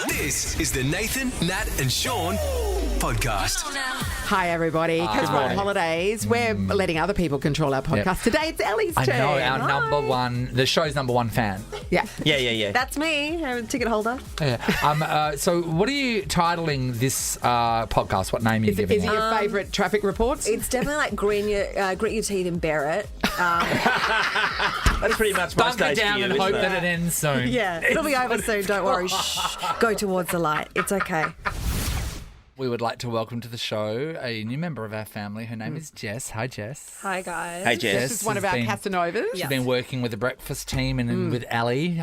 This is the Nathan, Nat and Shaun podcast. Hi, everybody. Because we're on holidays, we're letting other people control our podcast. Today, it's Ellie's turn. I know, our number one, the show's number one fan. Yeah. Yeah. That's me. I'm a ticket holder. Yeah. So what are you titling this podcast? What name are you Is giving it it? your favourite traffic reports? It's definitely like grit your teeth and bear it. That's pretty much my Bunker stage down for you, and isn't hope it? that it ends soon. Yeah, it'll be over soon. Don't worry. Shh. Go towards the light. It's okay. We would like to welcome to the show a new member of our family. Her name is Jess. Hi, Jess. Hi, guys. Hey, Jess. This is one of our Casanovas. She's been working with the breakfast team and with Ellie.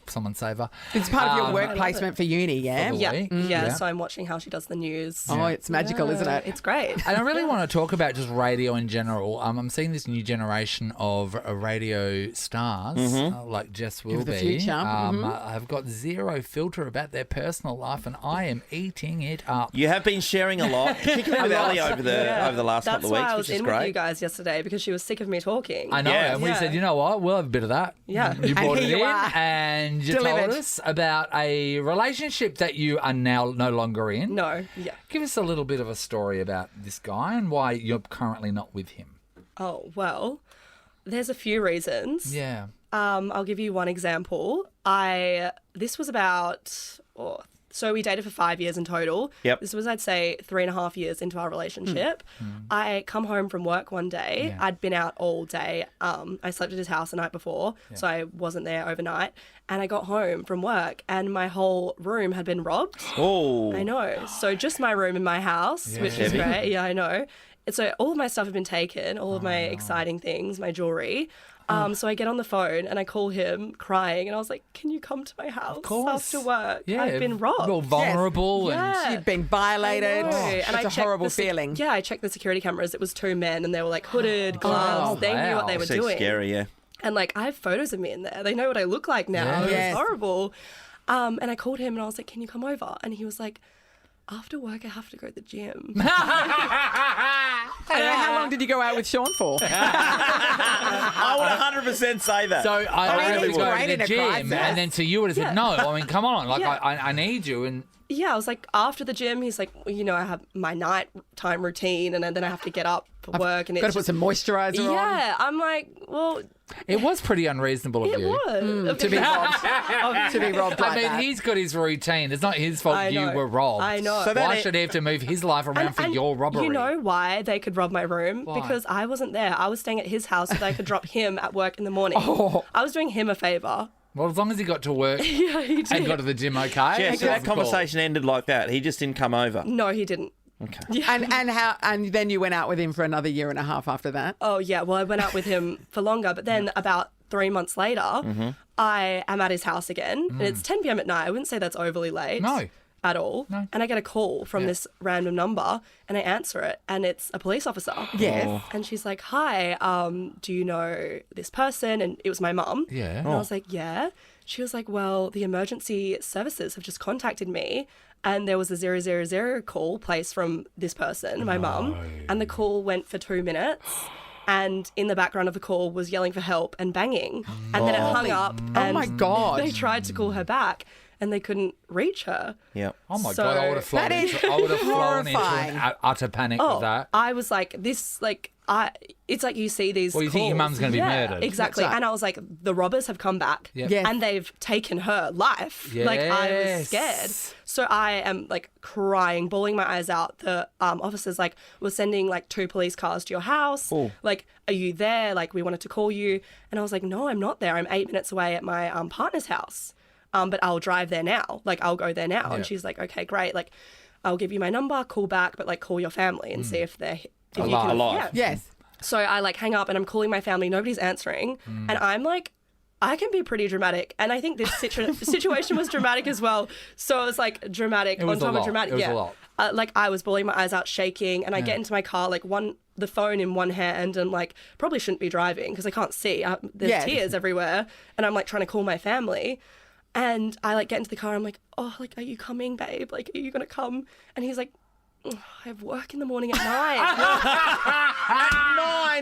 Someone save her. It's part of your work placement for uni, yeah? For the Yeah. week. Yeah, so I'm watching how she does the news. Oh, it's magical, isn't it? It's great. And I really want to talk about just radio in general. I'm seeing this new generation of radio stars, like Jess will Of the be. future. Have got zero filter about their personal life, and I am eating it up. You have been sharing a lot, particularly with Ellie over the last That's couple of why weeks, I was which is in with you great. guys yesterday because she was sick of me talking. I know, Yeah. and we Yeah. said, you know what, we'll have a bit of that. Yeah. You brought And it here in, you are. and you Delivered. told us about a relationship that you are now no longer in. No. Yeah. Give us a little bit of a story about this guy and why you're currently not with him. Oh, well, there's a few reasons. Yeah. I'll give you one example. This was about, so we dated for 5 years in total. Yep. This was, I'd say, 3.5 years into our relationship. I come home from work one day. Yeah. I'd been out all day. I slept at his house the night before, so I wasn't there overnight. And I got home from work and my whole room had been robbed. Oh, I know. So just my room in my house, which is Heavy. great. Yeah, I know. And so all of my stuff had been taken, all of my exciting things, my jewelry. So I get on the phone and I call him crying and I was like, can you come to my house after work? Yeah. I've been robbed. Well, vulnerable Yeah. You've been violated. I know. It's And I a checked horrible the feeling. Yeah, I checked the security cameras. It was two men and they were like hooded, gloves. They knew what they were so doing. scary, yeah. And like, I have photos of me in there. They know what I look like now. Yeah. It was Yes. horrible. And I called him and I was like, can you come over? And he was like, after work, I have to go to the gym. How long did you go out with Shaun for? I would 100% say that. So I mean, really it's go great to in the a gym, crisis. and then so you would have said, Yeah. no, I mean, come on, like Yeah. I need you. And Yeah, I was like, after the gym, he's like, well, you know, I have my nighttime routine and then I have to get up for work. And Got to it's put just, some moisturiser on. yeah, I'm like, well, it was pretty unreasonable of it you. was. To be robbed. To be robbed like I mean, that. he's got his routine. It's not his fault I you know. were robbed. I know. So that Why it- should he have to move his life around for And your robbery? You know why they could rob my room? Why? Because I wasn't there. I was staying at his house so that I could drop him at work in the morning. Oh. I was doing him a favour. Well, as long as he got to work Yeah, he did. and got to the gym okay. yeah, so that that's cool. conversation ended like that. He just didn't come over. No, he didn't. Okay. And then you went out with him for another year and a half after that. Oh, yeah. Well, I went out with him for longer, but then about 3 months later, I am at his house again, and it's 10 p.m. at night. I wouldn't say that's overly late. No. At all. No. And I get a call from this random number, and I answer it, and it's a police officer. Yes. And she's like, hi, do you know this person? And it was my mum. Yeah. And I was like, yeah. She was like, well, the emergency services have just contacted me and there was a 000 call placed from this person, my mum, and the call went for 2 minutes. And in the background of the call was yelling for help and banging. And then it hung up. And my God. They tried to call her back and they couldn't reach her. Yeah. Oh my So- God, I would have flown, That is I would have flown into horrifying. an utter panic with that. I was like, it's like you see these Well, you think your calls. mum's gonna be murdered. Exactly. That's right. And I was like, the robbers have come back Yep. Yes. and they've taken her life. Like, I was scared. Yes. So I am like crying, bawling my eyes out. The officers like were sending like 2 police cars to your house. Oh. Like, are you there? Like, we wanted to call you. And I was like, no, I'm not there. I'm 8 minutes away at my partner's house. But I'll drive there now. Like, I'll go there now. Yeah. And she's like, okay, great. Like, I'll give you my number, call back, but like call your family and see if they're if Alive. Alive. Yeah. Yes. So I like hang up and I'm calling my family. Nobody's answering, and I'm like, I can be pretty dramatic, and I think this situation was dramatic as well. So it was like dramatic It was on a top lot. of dramatic. It was yeah, a lot. Like I was bawling my eyes out, shaking, and I get into my car like the phone in one hand, and like probably shouldn't be driving because I can't see. There's Yeah. tears everywhere, and I'm like trying to call my family. And I like get into the car. I'm like, oh, like, are you coming, babe? Like, are you gonna come? And he's like, I have work in the morning at 9.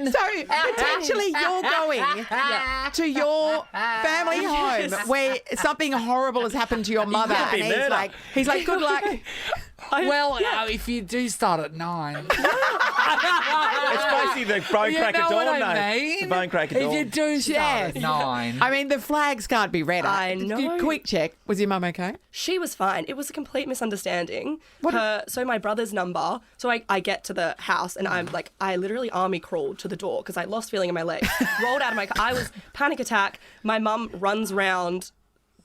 9. So potentially you're going to your family home where something horrible has happened to your mother, could be and murder. he's like, good luck. If you do start at 9. It's basically the bone cracker know dawn, what I mate. mean? It's the bone cracker If dawn. you do start at 9. I mean, the flags can't be redder. I know. Quick check. Was your mum okay? She was fine. It was a complete misunderstanding. So my brother's number, so I get to the house and I'm like, I literally army crawled to the door because I lost feeling in my legs. Rolled out of my car. I was panic attack. My mum runs round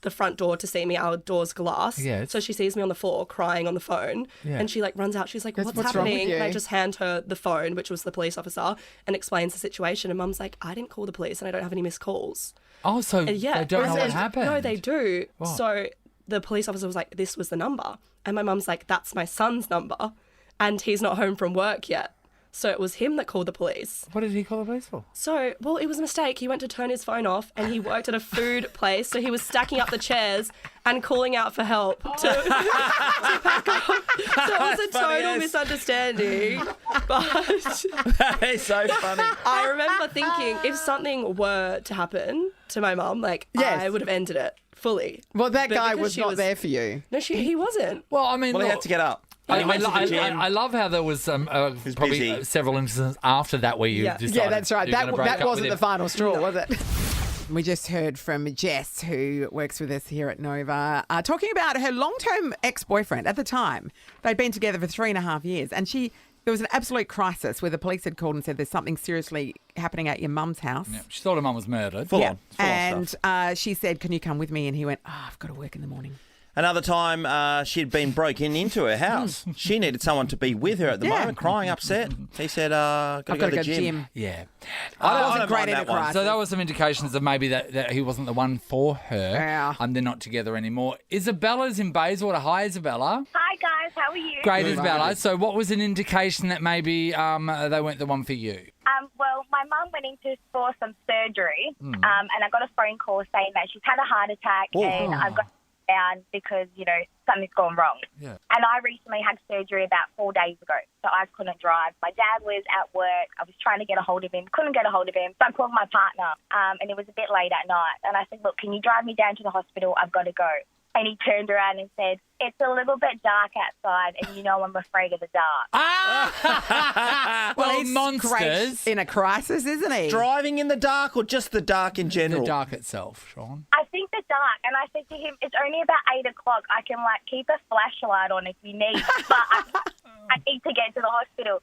the front door to see me. Our door's glass. Yes. So she sees me on the floor crying on the phone. Yeah. And she like runs out. She's like, what's what's wrong with happening? And I you? just hand her the phone, which was the police officer, and explains the situation. And mum's like, I didn't call the police and I don't have any missed calls. Oh, so And they don't know what and- happened? No, they do. What? So the police officer was like, this was the number. And my mum's like, that's my son's number. And he's not home from work yet. So it was him that called the police. What did he call the police for? So, well, it was a mistake. He went to turn his phone off and he worked at a food place. So he was stacking up the chairs and calling out for help to pack up. So it was a funny total as- misunderstanding. But That is so funny. I remember thinking if something were to happen to my mum, like, Yes. I would have ended it fully. Well, that But guy because was she not was- there for you. No, he wasn't. Well, I mean, Well, he look, had to get up. I, He went to the gym. I love how there was probably busy. several instances after that where you Yeah. decided Yeah, that's right. you're gonna break That up wasn't with the him. final straw, was it? We just heard from Jess, who works with us here at Nova, talking about her long-term ex-boyfriend. At the time, they'd been together for 3.5 years, and there was an absolute crisis where the police had called and said there's something seriously happening at your mum's house. Yeah, she thought her mum was murdered. Full on. Full on And stuff. she said, can you come with me? And he went, I've got to work in the morning. Another time, she'd been broken into her house. She needed someone to be with her at the moment, crying, upset. He said, I've gotta got go to to go the gym. Yeah. I wasn't don't great mind in a that one. crisis. So there were some indications that maybe that he wasn't the one for her. Yeah. And they're not together anymore. Isabella's in Bayswater. Hi, Isabella. Hi guys, how are you? Great, Isabella. So what was an indication that maybe they weren't the one for you? Well, my mum went in for some surgery, and I got a phone call saying that she's had a heart attack, and I've got down because something's gone wrong. Yeah. And I recently had surgery about 4 days ago, so I couldn't drive. My dad was at work. I was trying to get a hold of him, couldn't get a hold of him. So I called my partner, and it was a bit late at night. And I said, look, can you drive me down to the hospital? I've got to go. And he turned around and said, it's a little bit dark outside, and I'm afraid of the dark. Well, he's monsters. great in a crisis, isn't he? Driving in the dark or just the dark in general? The dark itself, Sean. I think the dark, and I said to him, it's only about 8 o'clock. I can keep a flashlight on if you need, but I need to get to the hospital.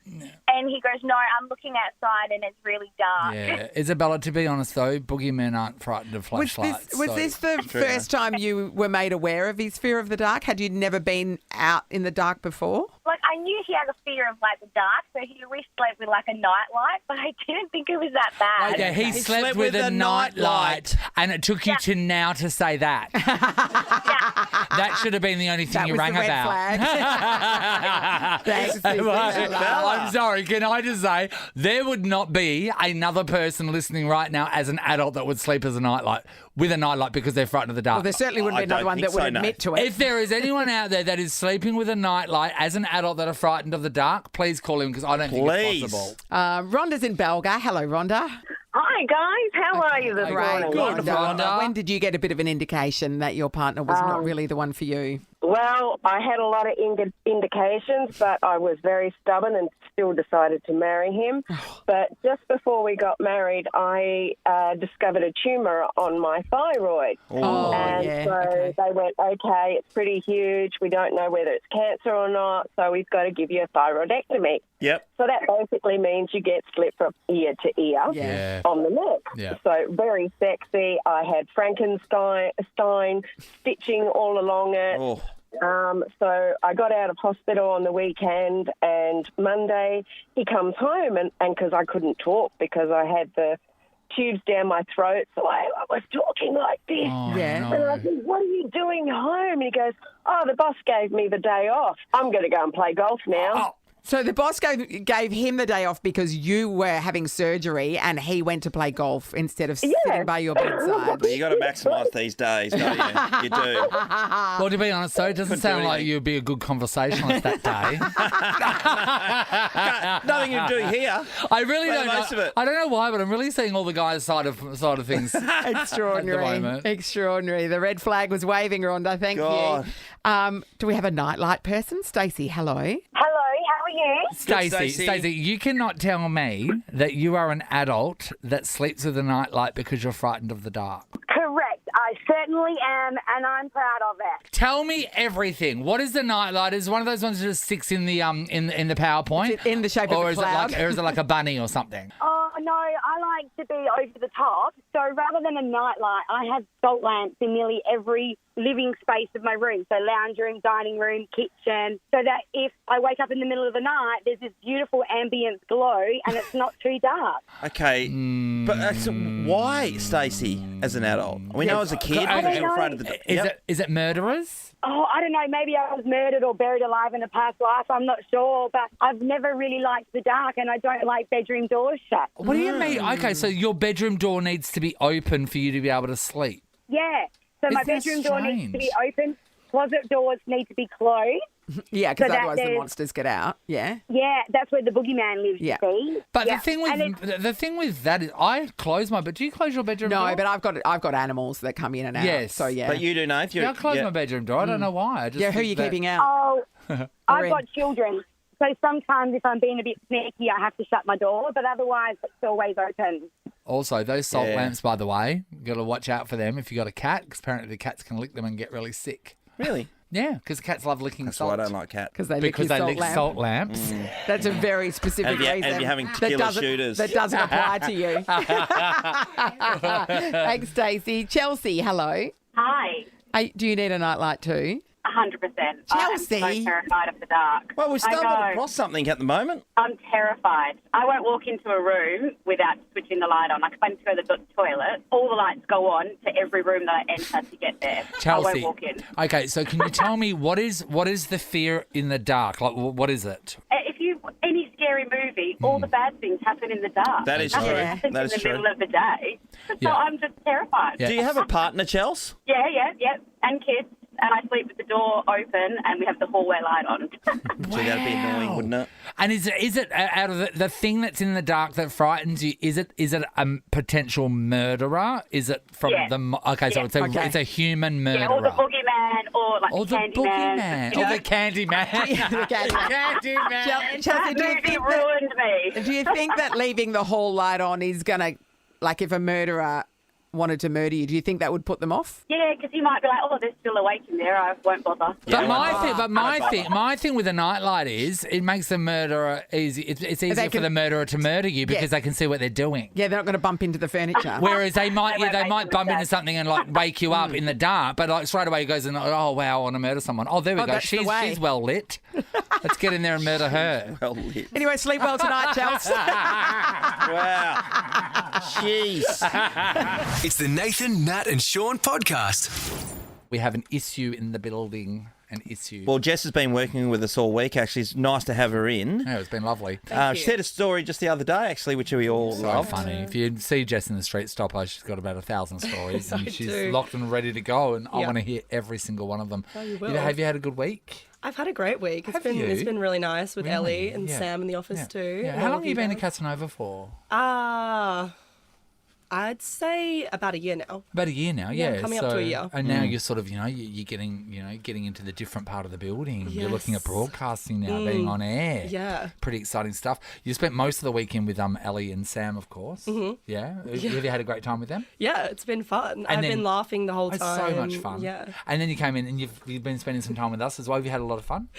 And he goes, no, I'm looking outside and it's really dark. Yeah. Isabella, to be honest, though, boogeymen aren't frightened of Was flashlights. this the first time you were made aware of his fear of the dark? Had you never been out in the dark before? I knew he had a fear of the dark, so he always slept with a nightlight, but I didn't think it was that bad. Okay, he slept with a nightlight, and it took you to now to say that. That should have been the only thing That you was rang the red about. flag. Thanks, I'm sorry, can I just say, there would not be another person listening right now as an adult that would sleep as a nightlight with a nightlight because they're frightened of the dark. Well, there certainly wouldn't I be another don't one think that would so, no. admit to it. If there is anyone out there that is sleeping with a nightlight as an adult that are frightened of the dark, please call in because I don't think Please. it's possible. Rhonda's in Belga. Hello, Rhonda. Hi, guys. How are you this Great, morning? Good, Rhonda. When did you get a bit of an indication that your partner was not really the one for you? Well, I had a lot of indications, but I was very stubborn and still decided to marry him. But just before we got married, I discovered a tumour on my thyroid. Oh, And yeah. so Okay. they went, okay, it's pretty huge. We don't know whether it's cancer or not, so we've got to give you a thyroidectomy. Yep. So that basically means you get slit from ear to ear Yeah. on the neck. Yeah. So very sexy. I had Frankenstein stitching all along it. Oh. So I got out of hospital on the weekend, and Monday he comes home, and because I couldn't talk because I had the tubes down my throat, so I was talking like this. Oh, Yeah. And I no. said, what are you doing home? And he goes, oh, the boss gave me the day off. I'm going to go and play golf now. So the boss gave him the day off because you were having surgery and he went to play golf instead of sitting by your bedside. But you got to maximise these days, don't you? You do. Well, to be honest, though, it doesn't sound like you'd be a good conversationalist that day. Nothing you do here. I really Make don't the most know. of it. I don't know why, but I'm really seeing all the guys' side of things. Extraordinary. At the moment. Extraordinary. The red flag was waving, Rhonda. Thank God. you. Do we have a nightlight person? Stacey, hello. Hello, how are you? Stacey, Stacey. you cannot tell me that you are an adult that sleeps with a nightlight because you're frightened of the dark. Correct. I certainly am, and I'm proud of it. Tell me everything. What is the nightlight? Is it one of those ones that just sticks in the in the PowerPoint? Is it in the shape of or a is cloud? it like a bunny or something? Oh, no, I like to be over the top. So rather than a nightlight, I have salt lamps in nearly every living space of my room. So lounge room, dining room, kitchen. So that if I wake up in the middle of the night, there's this beautiful ambience glow and it's not too dark. Okay, but so why, Stacey, as an adult? We know as a kid, I don't you're know. afraid of the... Is it murderers? Oh, I don't know. Maybe I was murdered or buried alive in a past life. I'm not sure. But I've never really liked the dark and I don't like bedroom doors shut. What do you mean? Okay, so your bedroom door needs to be open for you to be able to sleep. Yeah. So my Isn't that bedroom door needs to be strange? open. Closet doors need to be closed. Yeah, because So that otherwise the there's- monsters get out. Yeah. Yeah, that's where the boogeyman lives, Yeah. you see. But Yeah. the And thing with that is, I close my bed. Do you close your bedroom door? No, but I've got animals that come in and out. Yes. So yeah. But you do, Nath. Yeah, I close my bedroom door. I don't know why. I just yeah, who are think you that- keeping out? Oh, I've Lorraine. got children. So sometimes if I'm being a bit sneaky, I have to shut my door. But otherwise, it's always open. Also, those salt Yeah. lamps, by the way, you got to watch out for them if you got a cat, because apparently the cats can lick them and get really sick. Really? Yeah, because cats love licking That's salt. why I don't like cats. Because they lick Because your they salt lick lamp. salt lamps. That's a very specific And you're- reason. and you're having that tequila doesn't- shooters. That doesn't apply to you. Thanks, Stacey. Chelsea, hello. Hi, Hey, do you need a nightlight too? 100%. Chelsea. I'm so terrified of the dark. Well, we I stumbled know. across something at the moment. I'm terrified. I won't walk into a room without switching the light on. Like if I need to go to the toilet, all the lights go on to every room that I enter to get there. I Chelsea. won't walk in. Okay, so can you tell me what is the fear in the dark? Like, what is it? If you any scary movie, all the bad things happen in the dark. That is Nothing true. happens That is in the true. middle of the day. So Yeah. I'm just terrified. Yeah. Do you have a partner, Chels? Yeah, and kids. And I sleep with the door open and we have the hallway light on. Gee, that'd be annoying, wouldn't it? And is it out of the thing that's in the dark that frightens you? Is it a potential murderer? Is it from Yeah. okay? So Yeah. it's a human murderer. Yeah, or the boogeyman, or like Or the the Candyman. boogeyman. Or the Candyman. The Candyman. Candyman. Chelsea, do you Movie think that, ruined me. do you think that leaving the hall light on is going to, like if a murderer wanted to murder you, do you think that would put them off? Yeah, because you might be like, oh, they're still awake in there. I won't bother. But Yeah, my thing with a nightlight is it makes the murderer easy. It's easier for can- the murderer to murder you because they can see what they're doing. Yeah, they're not going to bump into the furniture. Whereas they might They won't bump make a into mistake. something and like wake you up in the dark, but like straight away he goes and oh wow, I want to murder someone. Oh, there we Oh, go. that's the way. She's well lit. Let's get in there and murder her. Well lit. Anyway, sleep well tonight, Chelsea. Wow. Jeez. It's the Nathan, Nat, and Sean podcast. We have an issue in the building. An issue. Well, Jess has been working with us all week. Actually, it's nice to have her in. Yeah, it's been lovely. She said a story just the other day, actually, which we all So love. funny. If you see Jess in the street, stop her. She's got about 1,000 stories, and she's do. locked and ready to go. And I Yeah. want to hear every single one of them. Oh, you will. Have you had a good week? I've had a great week. Have you? It's been really nice with Really? Ellie and Yeah. Sam in the office Yeah. too. Yeah. and How all long of have you been at guys. Casanova for? I'd say about a year now. About a year now, yeah. coming up to a year. And now you're sort of, you're getting into the different part of the building. You're looking at Yes. broadcasting now, being on air. Yeah. Pretty exciting stuff. You spent most of the weekend with Ellie and Sam, of course. Mm-hmm. Yeah. Have you had a great time with them? Yeah, it's been fun. I've then- been laughing the whole It's time. so much fun. Yeah. And then you came in and you've been spending some time with us as well. Have you had a lot of fun?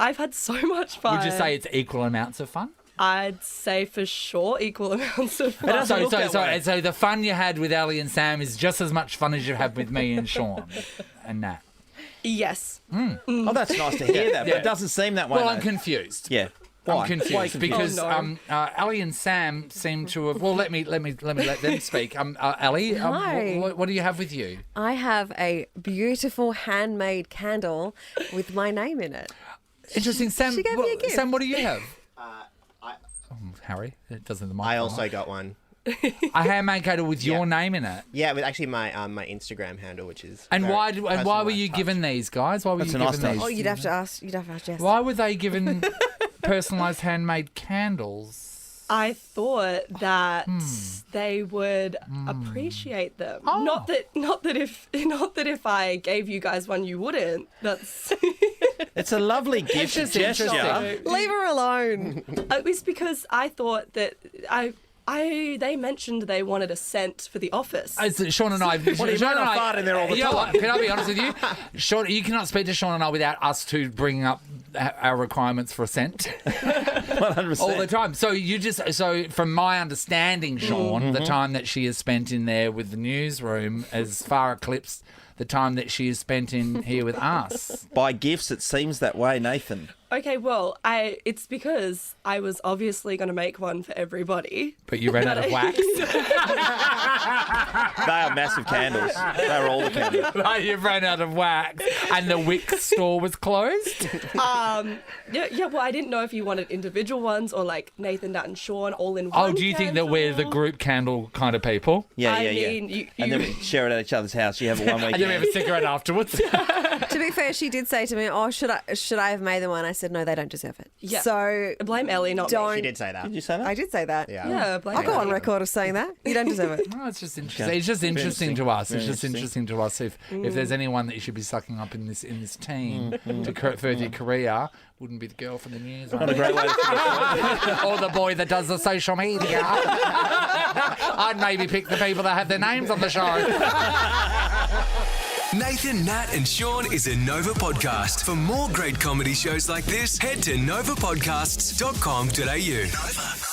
I've had so much fun. Would you say it's equal amounts of fun? I'd say for sure equal amounts of fun. So that way. the fun you had with Ellie and Sam is just as much fun as you have with me and Sean and Nat. Yes. Oh, that's nice to hear that, but it doesn't seem that way. Well, I'm though. confused. Yeah. Why? I'm confused Why are you because Oh, no. Ellie and Sam seem to have. Well, let me let them speak. Ellie, Hi. what do you have with you? I have a beautiful handmade candle with my name in it. Interesting. Sam, She gave me a gift. Sam, what do you have? Harry, it doesn't the I microphone. also got one. A handmade candle with your name in it. Yeah, with actually my Instagram handle, which is And very why were personalised you touch. given these, guys? Why were That's you a nice given touch. these? Oh, you'd have to ask Jess. Why were they given personalised handmade candles? I thought that they would appreciate them. Oh. Not that if I gave you guys one, you wouldn't. That's It's a lovely gift just gesture. interesting. Leave her alone. it was because I thought that they mentioned they wanted a scent for the office. Sean and I. What do you mean? I fart in there all the You know time. what? Can I be honest with you? Sean, you cannot speak to Sean and I without us two bringing up our requirements for a scent 100%. all the time. So from my understanding, Sean, the time that she has spent in there with the newsroom has far eclipsed the time that she has spent in here with us. By gifts, it seems that way, Nathan. Okay, well, it's because I was obviously going to make one for everybody. But you ran out of wax. They are massive candles. They're all the candles. Right, you ran out of wax, and the Wix store was closed. Yeah. Well, I didn't know if you wanted individual ones or like Nathan, Nat, and Shaun all in one. Oh, do you think that we're the candle. group candle kind of people? Yeah, I yeah, mean, yeah. you- And then we share it at each other's house. You have it one week. And then we have a cigarette afterwards. To be fair, she did say to me, "Oh, should I have made them one?" I said, "No, they don't deserve it." Yeah. So Blame Ellie, not Don't- me. She did say that. Did you say that? I did say that. Yeah. Yeah, blame I'll go on Ellie. record of saying that. You don't deserve it. Oh, it's just interesting. Okay. It's just interesting to us. It's Very just interesting to us if there's anyone that you should be sucking up in this team to further your career, wouldn't be the girl from the news, Not a great way to finish. or the boy that does the social media. I'd maybe pick the people that have their names on the show. Nathan, Nat, and Sean is a Nova podcast. For more great comedy shows like this, head to novapodcasts.com.au. Nova.